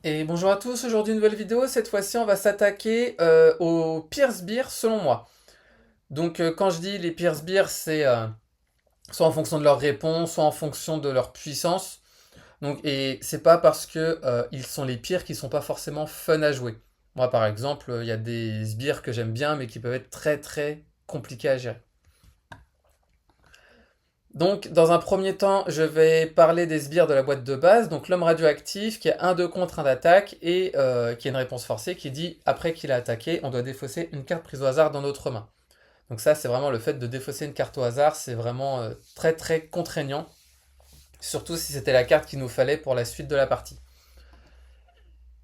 Et bonjour à tous, aujourd'hui une nouvelle vidéo, cette fois-ci on va s'attaquer aux pires sbires selon moi. Donc quand je dis les pires sbires, c'est soit en fonction de leur réponse, soit en fonction de leur puissance. Donc, et c'est pas parce que ils sont les pires qu'ils sont pas forcément fun à jouer. Moi par exemple, il y a des sbires que j'aime bien mais qui peuvent être très très compliqués à gérer. Donc, dans un premier temps, je vais parler des sbires de la boîte de base. Donc, l'homme radioactif qui a un 2 contre un d'attaque et qui a une réponse forcée qui dit après qu'il a attaqué, on doit défausser une carte prise au hasard dans notre main. Donc, ça, c'est vraiment le fait de défausser une carte au hasard, c'est vraiment très très contraignant. Surtout si c'était la carte qu'il nous fallait pour la suite de la partie.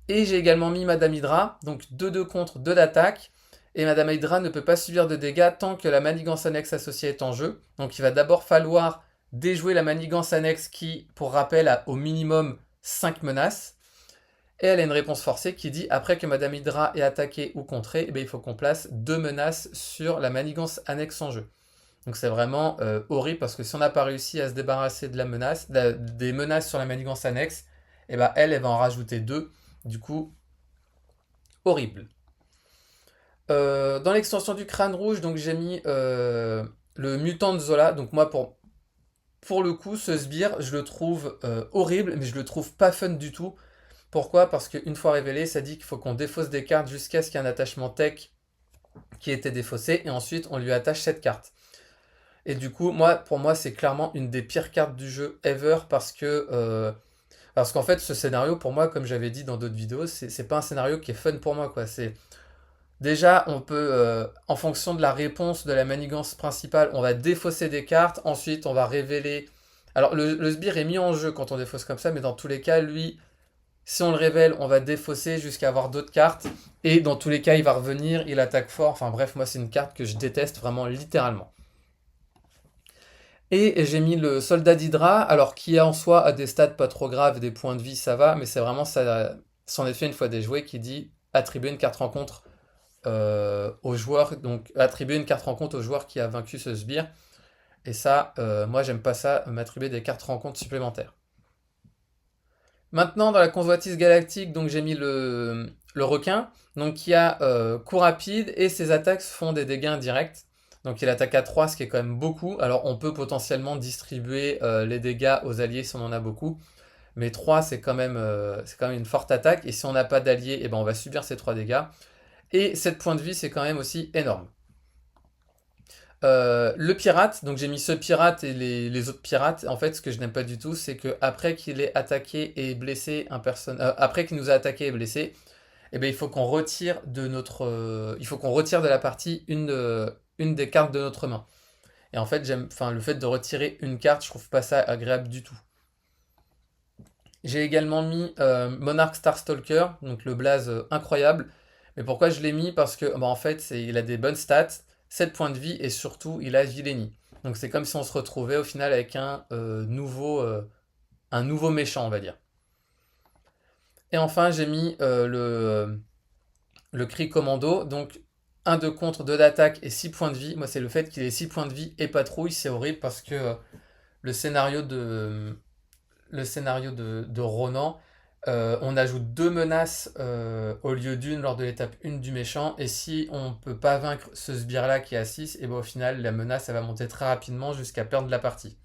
Et j'ai également mis Madame Hydra, donc 2-2 contre 2 d'attaque. Et Madame Hydra ne peut pas subir de dégâts tant que la manigance annexe associée est en jeu. Donc il va d'abord falloir déjouer la manigance annexe qui, pour rappel, a au minimum 5 menaces. Et elle a une réponse forcée qui dit après que Madame Hydra est attaquée ou contrée, il faut qu'on place 2 menaces sur la manigance annexe en jeu. Donc c'est vraiment horrible parce que si on n'a pas réussi à se débarrasser de la menace, des menaces sur la manigance annexe, elle va en rajouter 2. Du coup, horrible. Dans l'extension du crâne rouge, donc j'ai mis le mutant de Zola. Donc moi, pour le coup, ce sbire, je le trouve horrible, mais je le trouve pas fun du tout. Pourquoi? Parce qu'une fois révélé, ça dit qu'il faut qu'on défausse des cartes jusqu'à ce qu'il y ait un attachement tech qui ait été défaussé, et ensuite on lui attache cette carte. Et du coup, pour moi, c'est clairement une des pires cartes du jeu ever parce qu'en fait, ce scénario, pour moi, comme j'avais dit dans d'autres vidéos, c'est pas un scénario qui est fun pour moi, quoi. C'est Déjà, on peut, en fonction de la réponse de la manigance principale, on va défausser des cartes. Ensuite, on va révéler. Alors, le sbire est mis en jeu quand on défausse comme ça, mais dans tous les cas, lui, si on le révèle, on va défausser jusqu'à avoir d'autres cartes. Et dans tous les cas, il va revenir, il attaque fort. Enfin bref, moi, c'est une carte que je déteste vraiment littéralement. Et j'ai mis le soldat d'Hydra, alors qui en soi a des stats pas trop graves, des points de vie, ça va, mais c'est vraiment son effet une fois déjoué qui dit attribuer une carte rencontre au joueur, donc attribuer une carte rencontre au joueur qui a vaincu ce sbire. Et ça, moi j'aime pas ça, m'attribuer des cartes rencontres supplémentaires. Maintenant, dans la convoitise galactique, donc j'ai mis le requin, donc qui a coup rapide et ses attaques font des dégâts indirects. Donc il attaque à 3, ce qui est quand même beaucoup. Alors on peut potentiellement distribuer les dégâts aux alliés si on en a beaucoup. Mais 3, c'est quand même une forte attaque. Et si on n'a pas d'alliés, on va subir ces 3 dégâts. Et 7 points de vie, c'est quand même aussi énorme. Le pirate, donc j'ai mis ce pirate et les autres pirates. En fait, ce que je n'aime pas du tout, c'est que après qu'il ait attaqué et blessé après qu'il nous a attaqué et blessé, il faut qu'on retire il faut qu'on retire de la partie une des cartes de notre main. Et en fait, le fait de retirer une carte, je trouve pas ça agréable du tout. J'ai également mis Monarch Starstalker, donc le blaze incroyable. Mais pourquoi je l'ai mis? Parce que en fait, il a des bonnes stats, 7 points de vie et surtout il a Vilénie. Donc c'est comme si on se retrouvait au final avec un nouveau méchant, on va dire. Et enfin, j'ai mis le cri commando, donc un de contre, 2 d'attaque et 6 points de vie. Moi, c'est le fait qu'il ait 6 points de vie et patrouille, c'est horrible parce que le scénario de, de Ronan, on ajoute 2 menaces au lieu d'une lors de l'étape 1 du méchant. Et si on ne peut pas vaincre ce sbire-là qui est à 6, au final, la menace, elle va monter très rapidement jusqu'à perdre la partie.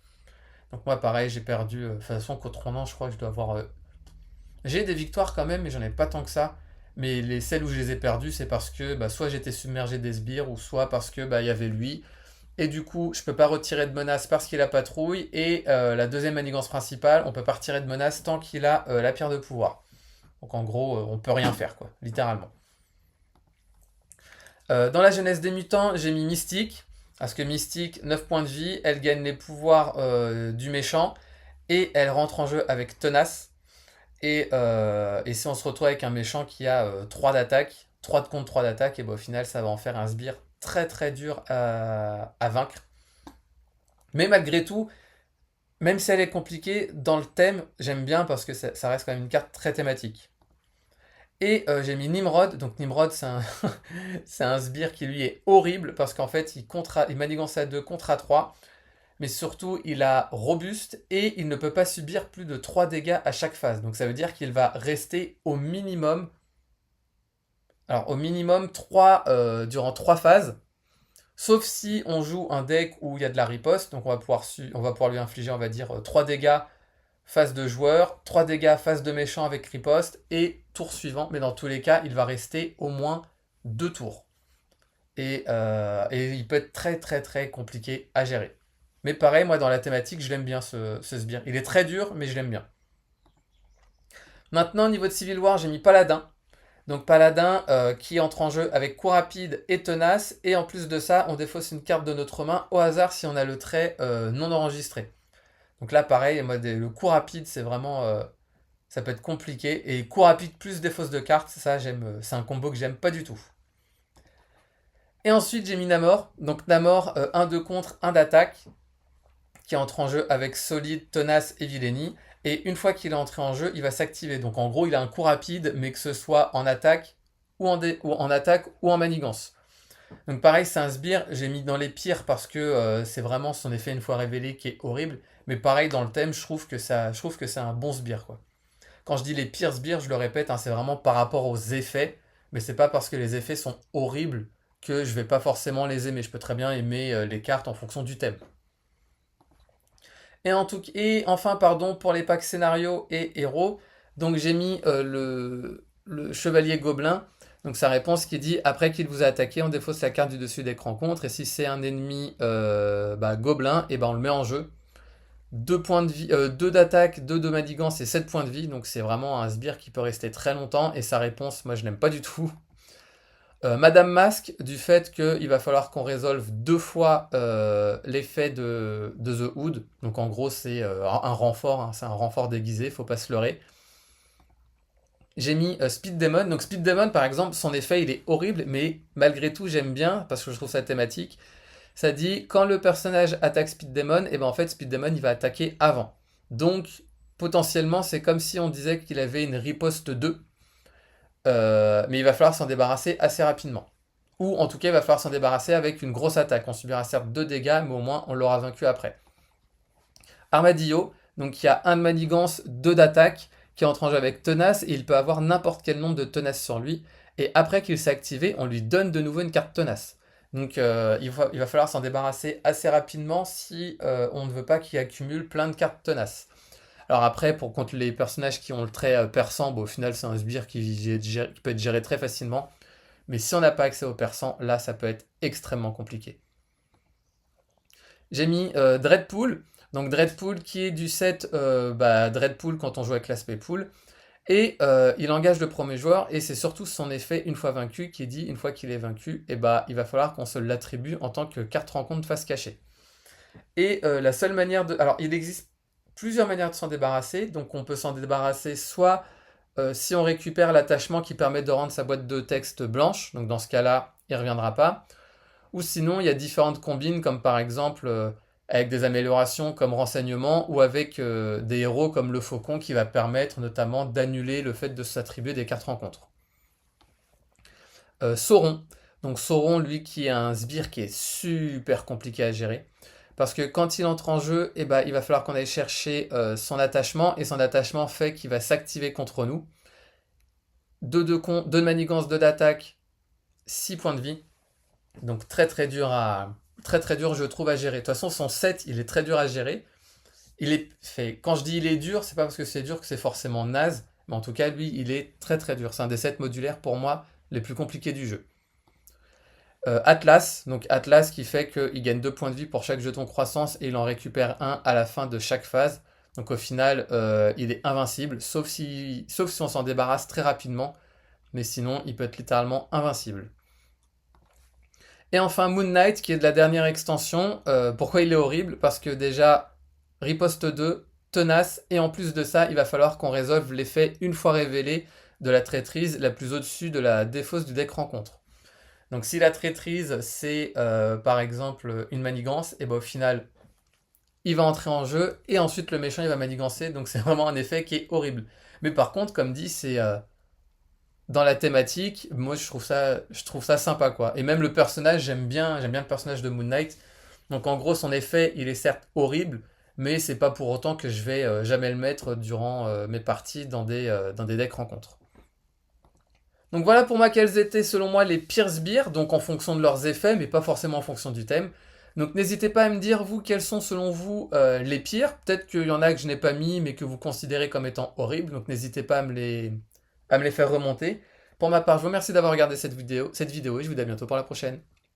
Donc moi, pareil, j'ai perdu. De toute façon, contre Ronan, je crois que je dois avoir... J'ai des victoires quand même, mais j'en ai pas tant que ça. Mais celles où je les ai perdues, c'est parce que soit j'étais submergé des sbires, ou soit parce que il y avait lui. Et du coup, je peux pas retirer de menace parce qu'il a patrouille. Et la deuxième manigance principale, on peut pas retirer de menace tant qu'il a la pierre de pouvoir. Donc en gros, on peut rien faire, quoi, littéralement. Dans la jeunesse des mutants, j'ai mis Mystique. Parce que Mystique, 9 points de vie, elle gagne les pouvoirs du méchant. Et elle rentre en jeu avec Tenace. Et si on se retrouve avec un méchant qui a 3 d'attaque, 3 de contre 3 d'attaque, au final, ça va en faire un sbire très très dur à vaincre. Mais malgré tout, même si elle est compliquée, dans le thème, j'aime bien parce que ça reste quand même une carte très thématique. Et j'ai mis Nimrod. Donc Nimrod, c'est un sbire qui lui est horrible parce qu'en fait, il manigance à 2 contre à 3. mais surtout il a robuste et il ne peut pas subir plus de 3 dégâts à chaque phase. Donc ça veut dire qu'il va rester au minimum, alors au minimum 3 durant 3 phases, sauf si on joue un deck où il y a de la riposte, donc on va pouvoir lui infliger, on va dire, 3 dégâts phase de joueur, 3 dégâts phase de méchant avec riposte, et tour suivant, mais dans tous les cas, il va rester au moins 2 tours. Et il peut être très très très compliqué à gérer. Mais pareil, moi dans la thématique, je l'aime bien ce sbire. Il est très dur, mais je l'aime bien. Maintenant, au niveau de Civil War, j'ai mis Paladin. Donc Paladin qui entre en jeu avec coup rapide et tenace. Et en plus de ça, on défausse une carte de notre main au hasard si on a le trait non enregistré. Donc là, pareil, moi, le coup rapide, c'est vraiment... ça peut être compliqué. Et coup rapide plus défausse de cartes, ça, c'est un combo que j'aime pas du tout. Et ensuite, j'ai mis Namor. Donc Namor, 1-2 contre, 1 d'attaque, qui entre en jeu avec Solide, Tenace et Vilenie. Et une fois qu'il est entré en jeu, il va s'activer. Donc en gros, il a un coup rapide, mais que ce soit en attaque ou en attaque ou en manigance. Donc pareil, c'est un sbire, j'ai mis dans les pires parce que c'est vraiment son effet une fois révélé qui est horrible. Mais pareil, dans le thème, je trouve que c'est un bon sbire, quoi. Quand je dis les pires sbires, je le répète, hein, c'est vraiment par rapport aux effets. Mais c'est pas parce que les effets sont horribles que je vais pas forcément les aimer. Je peux très bien aimer les cartes en fonction du thème. Et enfin, pardon, pour les packs scénario et héros, donc j'ai mis le chevalier gobelin. Donc sa réponse qui dit après qu'il vous a attaqué, on défausse la carte du dessus d'écran contre. Et si c'est un ennemi gobelin, et ben on le met en jeu. 2 points de vie, 2 d'attaque, 2 de manigance et 7 points de vie. Donc c'est vraiment un sbire qui peut rester très longtemps. Et sa réponse, moi je l'aime pas du tout. Madame Masque, du fait qu'il va falloir qu'on résolve 2 fois l'effet de The Hood. Donc en gros, c'est un renfort, hein, c'est un renfort déguisé, faut pas se leurrer. J'ai mis Speed Demon. Donc Speed Demon, par exemple, son effet, il est horrible, mais malgré tout, j'aime bien, parce que je trouve ça thématique. Ça dit, quand le personnage attaque Speed Demon, et ben en fait, Speed Demon, il va attaquer avant. Donc, potentiellement, c'est comme si on disait qu'il avait une riposte 2. Mais il va falloir s'en débarrasser assez rapidement. Ou en tout cas, il va falloir s'en débarrasser avec une grosse attaque. On subira certes 2 dégâts, mais au moins on l'aura vaincu après. Armadillo, donc il y a 1 de manigance, 2 d'attaque, qui entre en jeu avec tenace, et il peut avoir n'importe quel nombre de tenaces sur lui. Et après qu'il s'est activé, on lui donne de nouveau une carte tenace. Donc il va falloir s'en débarrasser assez rapidement si on ne veut pas qu'il accumule plein de cartes tenaces. Alors après, pour contre les personnages qui ont le trait perçant, au final c'est un sbire qui peut être géré très facilement. Mais si on n'a pas accès au perçant, là ça peut être extrêmement compliqué. J'ai mis Dreadpool. Donc Dreadpool qui est du set Dreadpool quand on joue avec l'aspect pool. Et il engage le premier joueur et c'est surtout son effet une fois vaincu qui dit une fois qu'il est vaincu, il va falloir qu'on se l'attribue en tant que carte rencontre face cachée. Et la seule manière de... Alors il existe plusieurs manières de s'en débarrasser. Donc on peut s'en débarrasser soit si on récupère l'attachement qui permet de rendre sa boîte de texte blanche. Donc dans ce cas-là, il ne reviendra pas. Ou sinon, il y a différentes combines comme par exemple avec des améliorations comme renseignement ou avec des héros comme le faucon qui va permettre notamment d'annuler le fait de s'attribuer des cartes rencontres. Sauron. Donc Sauron, lui, qui est un sbire qui est super compliqué à gérer. Parce que quand il entre en jeu, il va falloir qu'on aille chercher son attachement. Et son attachement fait qu'il va s'activer contre nous. 2 de manigance, 2 d'attaque, 6 points de vie. Donc très très dur je trouve à gérer. De toute façon, son set, il est très dur à gérer. Quand je dis il est dur, c'est pas parce que c'est dur que c'est forcément naze. Mais en tout cas, lui, il est très très dur. C'est un des sets modulaires pour moi les plus compliqués du jeu. Atlas, donc Atlas qui fait qu'il gagne 2 points de vie pour chaque jeton croissance et il en récupère 1 à la fin de chaque phase. Donc au final, il est invincible, sauf si on s'en débarrasse très rapidement. Mais sinon, il peut être littéralement invincible. Et enfin Moon Knight qui est de la dernière extension. Pourquoi il est horrible? Parce que déjà, riposte 2, tenace, et en plus de ça, il va falloir qu'on résolve l'effet une fois révélé de la traîtrise la plus au-dessus de la défausse du deck rencontre. Donc si la traîtrise c'est par exemple une manigance, et au final il va entrer en jeu et ensuite le méchant il va manigancer, donc c'est vraiment un effet qui est horrible. Mais par contre, comme dit, c'est dans la thématique, moi je trouve ça sympa quoi. Et même le personnage, j'aime bien le personnage de Moon Knight. Donc en gros, son effet, il est certes horrible, mais c'est pas pour autant que je vais jamais le mettre durant mes parties dans des decks rencontres. Donc voilà pour moi quels étaient selon moi les pires sbires, donc en fonction de leurs effets, mais pas forcément en fonction du thème. Donc n'hésitez pas à me dire, vous, quels sont selon vous les pires. Peut-être qu'il y en a que je n'ai pas mis, mais que vous considérez comme étant horribles, donc n'hésitez pas à me les faire remonter. Pour ma part, je vous remercie d'avoir regardé cette vidéo et je vous dis à bientôt pour la prochaine.